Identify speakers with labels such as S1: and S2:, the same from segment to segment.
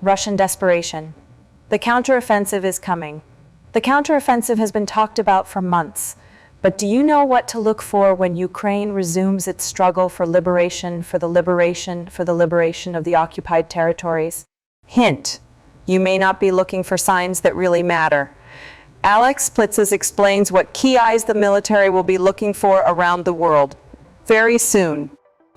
S1: Russian desperation. The counteroffensive is coming. The counteroffensive has been talked about for months. But do you know what to look for when Ukraine resumes its struggle for the liberation of the occupied territories? Hint: you may not be looking for signs that really matter. Alex Plitzes explains what key eyes the military will be looking for around the world very soon.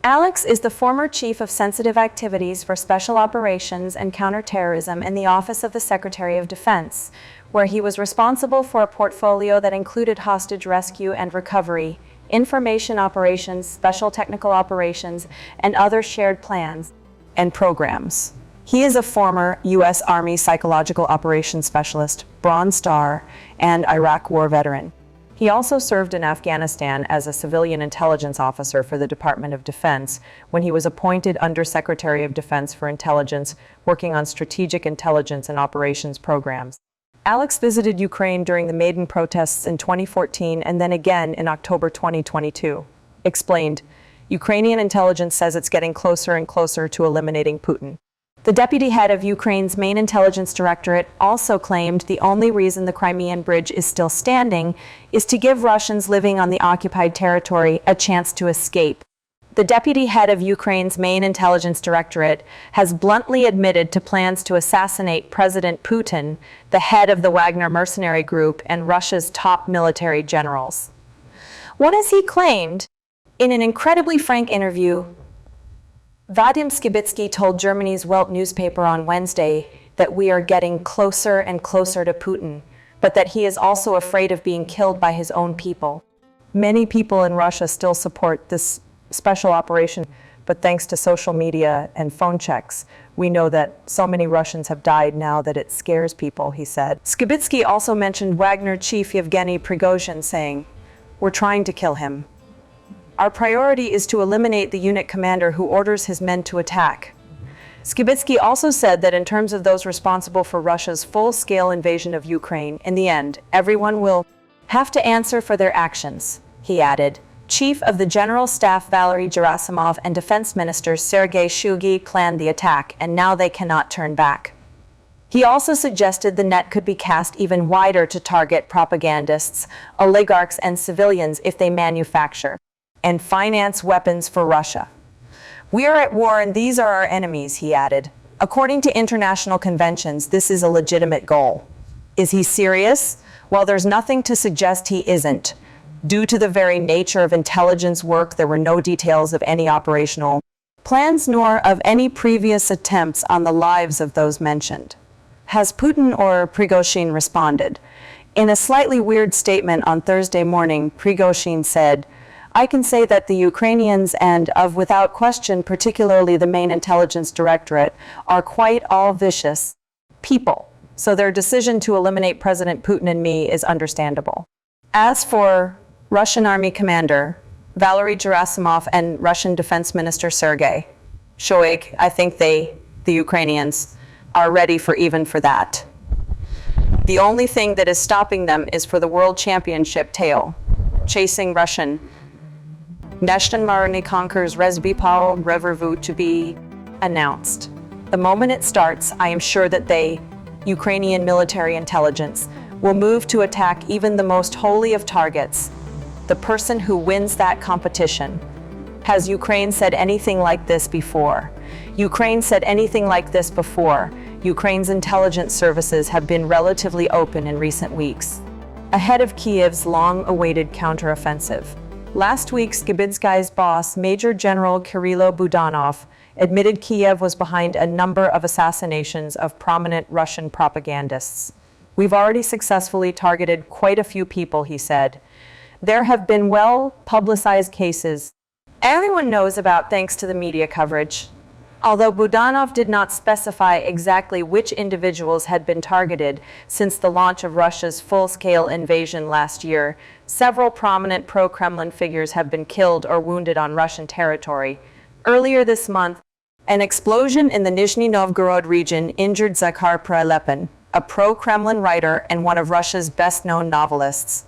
S1: Alex is the former chief of sensitive activities for special operations and counterterrorism in the Office of the Secretary of Defense, where he was responsible for a portfolio that included hostage rescue and recovery, information operations, special technical operations, and other shared plans and programs. He is a former U.S. Army Psychological Operations Specialist, Bronze Star, and Iraq War veteran. He also served in Afghanistan as a civilian intelligence officer for the Department of Defense when he was appointed Under-Secretary of Defense for Intelligence, working on strategic intelligence and operations programs. Alex visited Ukraine during the Maidan protests in 2014 and then again in October 2022. Explained, Ukrainian intelligence says it's getting closer and closer to eliminating Putin. The deputy head of Ukraine's main intelligence directorate also claimed the only reason the Crimean Bridge is still standing is to give Russians living on the occupied territory a chance to escape. The deputy head of Ukraine's main intelligence directorate has bluntly admitted to plans to assassinate President Putin, the head of the Wagner mercenary group, and Russia's top military generals. What has he claimed? In an incredibly frank interview, Vadim Skibitsky told Germany's Welt newspaper on Wednesday that we are getting closer and closer to Putin, but that he is also afraid of being killed by his own people. Many people in Russia still support this special operation, but thanks to social media and phone checks, we know that so many Russians have died now that it scares people, he said. Skibitsky also mentioned Wagner chief Yevgeny Prigozhin, saying, "We're trying to kill him. Our priority is to eliminate the unit commander who orders his men to attack." Skibitsky also said that in terms of those responsible for Russia's full-scale invasion of Ukraine, in the end, everyone will have to answer for their actions, he added. Chief of the General Staff Valery Gerasimov and Defense Minister Sergei Shoigu planned the attack, and now they cannot turn back. He also suggested the net could be cast even wider to target propagandists, oligarchs, and civilians if they manufacture and finance weapons for Russia. "We are at war and these are our enemies," he added. According to international conventions, this is a legitimate goal. Is he serious? Well, there's nothing to suggest he isn't. Due to the very nature of intelligence work, there were no details of any operational plans nor of any previous attempts on the lives of those mentioned. Has Putin or Prigozhin responded? In a slightly weird statement on Thursday morning, Prigozhin said, "I can say that the Ukrainians and, without question, particularly the main intelligence directorate, are quite all vicious people. So their decision to eliminate President Putin and me is understandable." As for Russian Army Commander Valery Gerasimov and Russian Defense Minister Sergei Shoigu, I think the Ukrainians, are ready for that. The only thing that is stopping them is for the World Championship tail chasing Russian Neshtan conquers Rezbipal Revervu to be announced. The moment it starts, I am sure that Ukrainian military intelligence, will move to attack even the most holy of targets, the person who wins that competition. Has Ukraine said anything like this before? Ukraine said anything like this before. Ukraine's intelligence services have been relatively open in recent weeks, ahead of Kiev's long-awaited counteroffensive. Last week, Skibitsky's boss, Major General Kirilo Budanov, admitted Kiev was behind a number of assassinations of prominent Russian propagandists. "We've already successfully targeted quite a few people," he said. "There have been well-publicized cases everyone knows about thanks to the media coverage." Although Budanov did not specify exactly which individuals had been targeted since the launch of Russia's full-scale invasion last year, several prominent pro-Kremlin figures have been killed or wounded on Russian territory. Earlier this month, an explosion in the Nizhny Novgorod region injured Zakhar Prilepin, a pro-Kremlin writer and one of Russia's best-known novelists.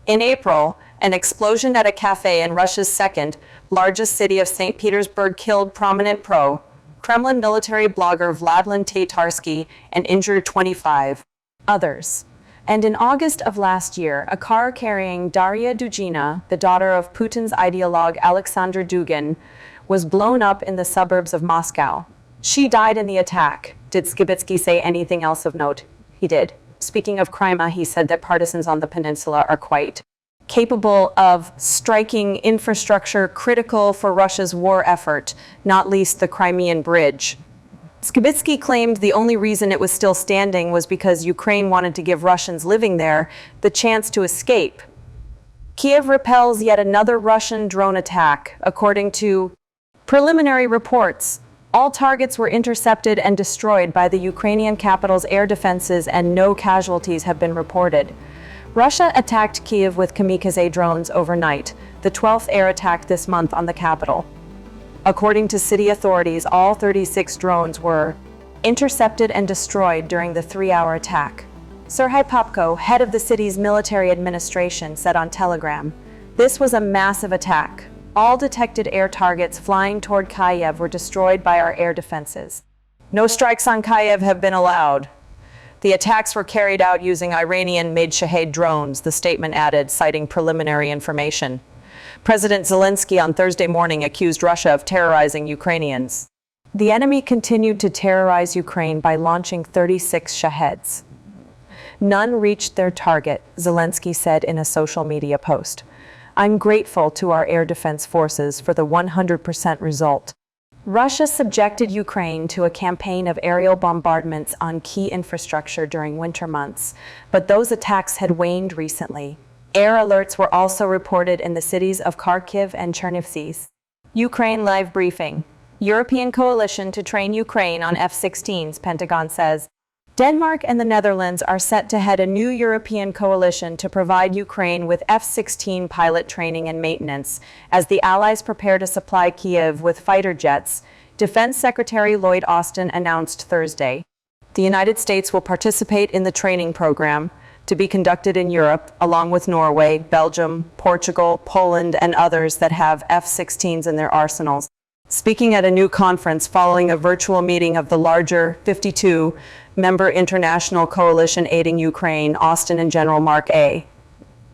S1: In April, an explosion at a cafe in Russia's second-largest city of St. Petersburg killed prominent pro Kremlin military blogger Vladimir Tatarsky, and injured 25 others. And in August of last year, a car carrying Daria Dugina, the daughter of Putin's ideologue Alexander Dugin, was blown up in the suburbs of Moscow. She died in the attack. Did Skibitsky say anything else of note? He did. Speaking of Crimea, he said that partisans on the peninsula are quite capable of striking infrastructure critical for Russia's war effort, not least the Crimean Bridge. Skibitsky claimed the only reason it was still standing was because Ukraine wanted to give Russians living there the chance to escape. Kiev repels yet another Russian drone attack. According to preliminary reports, all targets were intercepted and destroyed by the Ukrainian capital's air defenses, and no casualties have been reported. Russia attacked Kiev with kamikaze drones overnight, the 12th air attack this month on the capital. According to city authorities, all 36 drones were intercepted and destroyed during the 3-hour attack. Serhiy Popko, head of the city's military administration, said on Telegram, "This was a massive attack. All detected air targets flying toward Kyiv were destroyed by our air defenses. No strikes on Kyiv have been allowed. The attacks were carried out using Iranian-made Shahed drones," the statement added, citing preliminary information. President Zelensky on Thursday morning accused Russia of terrorizing Ukrainians. The enemy continued to terrorize Ukraine by launching 36 Shaheds. None reached their target, Zelensky said in a social media post. "I'm grateful to our air defense forces for the 100% result." Russia subjected Ukraine to a campaign of aerial bombardments on key infrastructure during winter months, but those attacks had waned recently. Air alerts were also reported in the cities of Kharkiv and Chernivtsi. Ukraine live briefing. European coalition to train Ukraine on F-16s, Pentagon says. Denmark and the Netherlands are set to head a new European coalition to provide Ukraine with F-16 pilot training and maintenance, as the Allies prepare to supply Kyiv with fighter jets, Defense Secretary Lloyd Austin announced Thursday. The United States will participate in the training program, to be conducted in Europe, along with Norway, Belgium, Portugal, Poland, and others that have F-16s in their arsenals. Speaking at a new conference following a virtual meeting of the larger 52-member international coalition aiding Ukraine, Austin and General Mark A.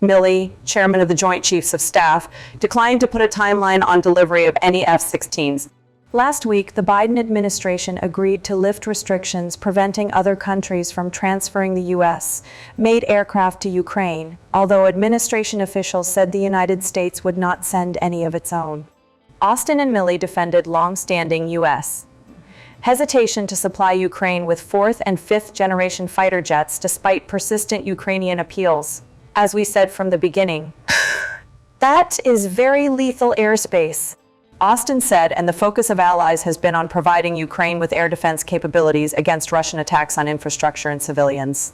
S1: Milley, chairman of the Joint Chiefs of Staff, declined to put a timeline on delivery of any F-16s. Last week, the Biden administration agreed to lift restrictions preventing other countries from transferring the U.S.-made aircraft to Ukraine, although administration officials said the United States would not send any of its own. Austin and Milley defended long-standing U.S. hesitation to supply Ukraine with 4th and 5th generation fighter jets despite persistent Ukrainian appeals. As we said from the beginning, that is very lethal airspace, Austin said, and the focus of allies has been on providing Ukraine with air defense capabilities against Russian attacks on infrastructure and civilians.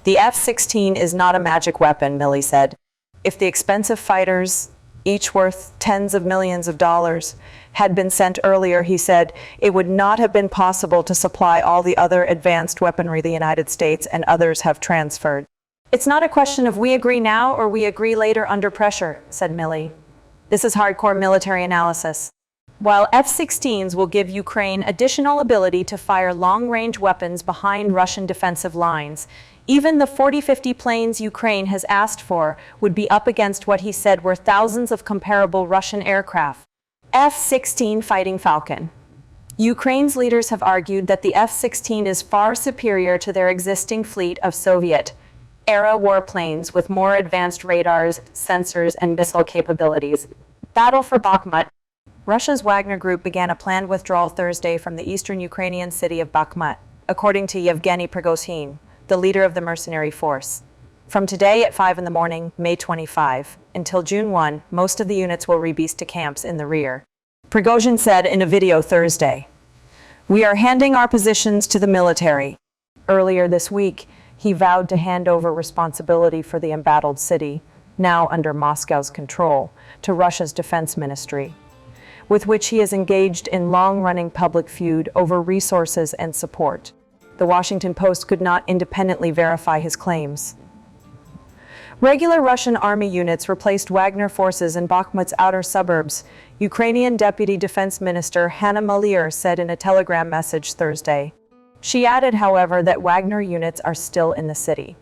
S1: The F-16 is not a magic weapon, Milley said. If the expensive fighters, each worth tens of millions of dollars, had been sent earlier, he said, it would not have been possible to supply all the other advanced weaponry the United States and others have transferred. It's not a question of we agree now or we agree later under pressure, said Milley. This is hardcore military analysis. While F-16s will give Ukraine additional ability to fire long-range weapons behind Russian defensive lines, even the 40-50 planes Ukraine has asked for would be up against what he said were thousands of comparable Russian aircraft. F-16 Fighting Falcon. Ukraine's leaders have argued that the F-16 is far superior to their existing fleet of Soviet-era warplanes with more advanced radars, sensors, and missile capabilities. Battle for Bakhmut. Russia's Wagner Group began a planned withdrawal Thursday from the eastern Ukrainian city of Bakhmut, according to Yevgeny Prigozhin, the leader of the mercenary force. From today at 5 in the morning, May 25, until June 1, most of the units will rebeast to camps in the rear. Prigozhin said in a video Thursday, "We are handing our positions to the military." Earlier this week, he vowed to hand over responsibility for the embattled city, now under Moscow's control, to Russia's defense ministry, with which he is engaged in long-running public feud over resources and support. The Washington Post could not independently verify his claims. Regular Russian army units replaced Wagner forces in Bakhmut's outer suburbs, Ukrainian Deputy Defense Minister Hanna Maliar said in a telegram message Thursday. She added, however, that Wagner units are still in the city.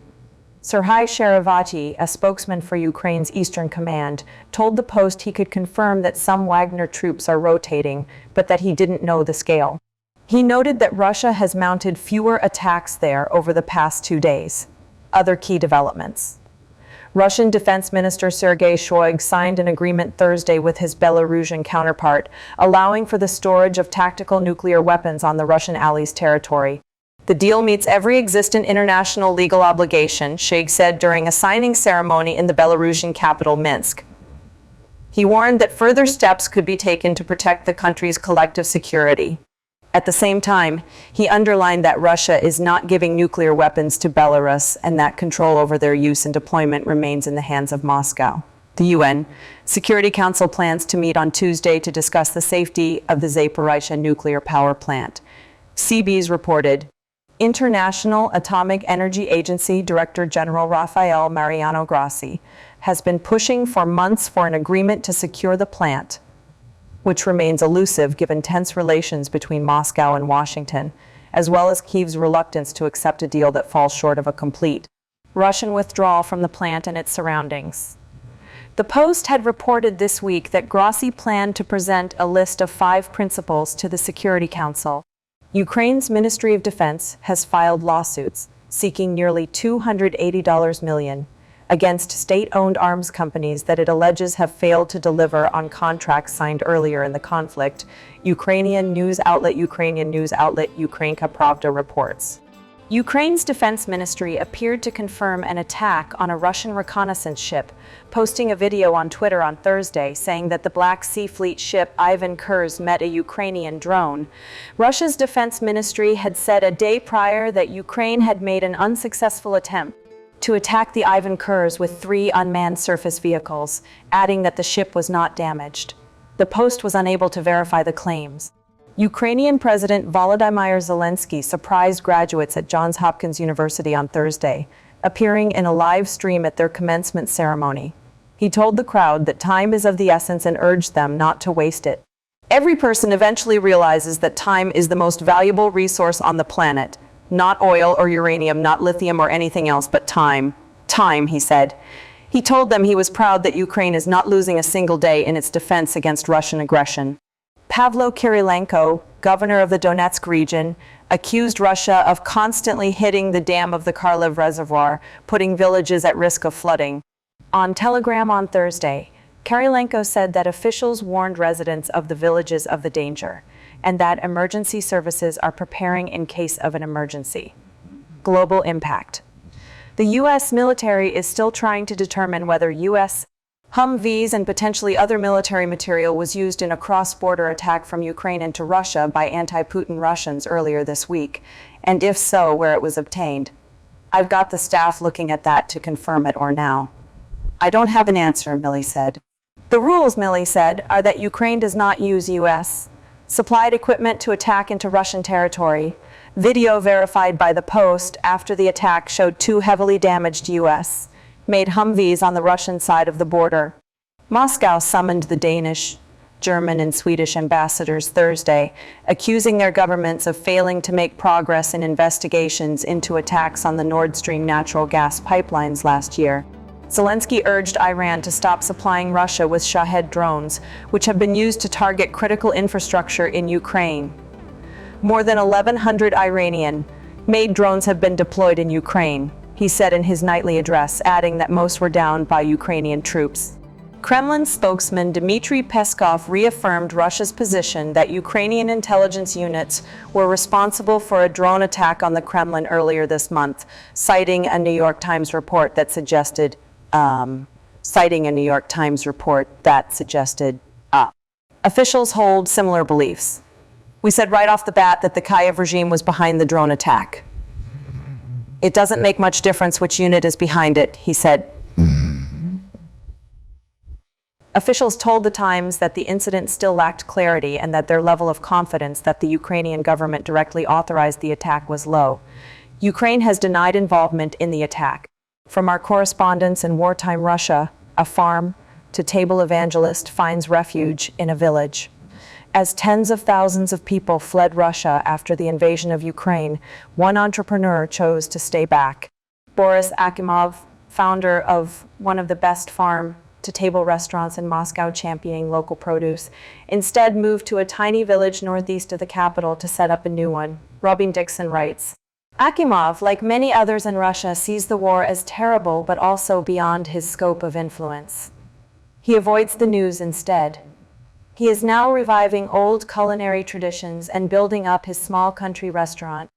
S1: Serhiy Sherivati, a spokesman for Ukraine's Eastern Command, told the Post he could confirm that some Wagner troops are rotating, but that he didn't know the scale. He noted that Russia has mounted fewer attacks there over the past 2 days. Other key developments. Russian Defense Minister Sergei Shoigu signed an agreement Thursday with his Belarusian counterpart, allowing for the storage of tactical nuclear weapons on the Russian allies' territory. The deal meets every existing international legal obligation, Shoigu said during a signing ceremony in the Belarusian capital, Minsk. He warned that further steps could be taken to protect the country's collective security. At the same time, he underlined that Russia is not giving nuclear weapons to Belarus and that control over their use and deployment remains in the hands of Moscow. The UN Security Council plans to meet on Tuesday to discuss the safety of the Zaporizhzhia nuclear power plant. CBS reported. International Atomic Energy Agency Director General Rafael Mariano Grossi has been pushing for months for an agreement to secure the plant, which remains elusive given tense relations between Moscow and Washington, as well as Kyiv's reluctance to accept a deal that falls short of a complete Russian withdrawal from the plant and its surroundings. The Post had reported this week that Grossi planned to present a list of 5 principles to the Security Council. Ukraine's Ministry of Defense has filed lawsuits seeking nearly $280 million against state-owned arms companies that it alleges have failed to deliver on contracts signed earlier in the conflict, Ukrainian news outlet Ukrainska Pravda reports. Ukraine's defense ministry appeared to confirm an attack on a Russian reconnaissance ship, posting a video on Twitter on Thursday saying that the Black Sea Fleet ship Ivan Kurs met a Ukrainian drone. Russia's defense ministry had said a day prior that Ukraine had made an unsuccessful attempt to attack the Ivan Kurs with 3 unmanned surface vehicles, adding that the ship was not damaged. The Post was unable to verify the claims. Ukrainian President Volodymyr Zelensky surprised graduates at Johns Hopkins University on Thursday, appearing in a live stream at their commencement ceremony. He told the crowd that time is of the essence and urged them not to waste it. Every person eventually realizes that time is the most valuable resource on the planet. Not oil or uranium, not lithium or anything else, but time. Time, he said. He told them he was proud that Ukraine is not losing a single day in its defense against Russian aggression. Pavlo Kirilenko, governor of the Donetsk region, accused Russia of constantly hitting the dam of the Kharkiv reservoir, putting villages at risk of flooding. On Telegram on Thursday, Kirilenko said that officials warned residents of the villages of the danger, and that emergency services are preparing in case of an emergency. Global impact. The U.S. military is still trying to determine whether U.S. Humvees and potentially other military material was used in a cross-border attack from Ukraine into Russia by anti-Putin Russians earlier this week, and if so, where it was obtained. I've got the staff looking at that to confirm it or now. I don't have an answer, Milley said. The rules, Milley said, are that Ukraine does not use U.S. supplied equipment to attack into Russian territory. Video verified by the Post after the attack showed 2 heavily damaged U.S. made Humvees on the Russian side of the border. Moscow summoned the Danish, German, and Swedish ambassadors Thursday, accusing their governments of failing to make progress in investigations into attacks on the Nord Stream natural gas pipelines last year. Zelensky urged Iran to stop supplying Russia with Shahed drones, which have been used to target critical infrastructure in Ukraine. More than 1,100 Iranian-made drones have been deployed in Ukraine, he said in his nightly address, adding that most were downed by Ukrainian troops. Kremlin spokesman Dmitry Peskov reaffirmed Russia's position that Ukrainian intelligence units were responsible for a drone attack on the Kremlin earlier this month, citing a New York Times report that suggested officials hold similar beliefs. We said right off the bat that the Kyiv regime was behind the drone attack. It doesn't make much difference which unit is behind it, he said. Officials told the Times that the incident still lacked clarity and that their level of confidence that the Ukrainian government directly authorized the attack was low. Ukraine has denied involvement in the attack. From our correspondents in wartime Russia, a farm-to-table evangelist finds refuge in a village. As tens of thousands of people fled Russia after the invasion of Ukraine, one entrepreneur chose to stay back. Boris Akimov, founder of one of the best farm-to-table restaurants in Moscow championing local produce, instead moved to a tiny village northeast of the capital to set up a new one. Robin Dixon writes, Akimov, like many others in Russia, sees the war as terrible but also beyond his scope of influence. He avoids the news instead. He is now reviving old culinary traditions and building up his small country restaurant,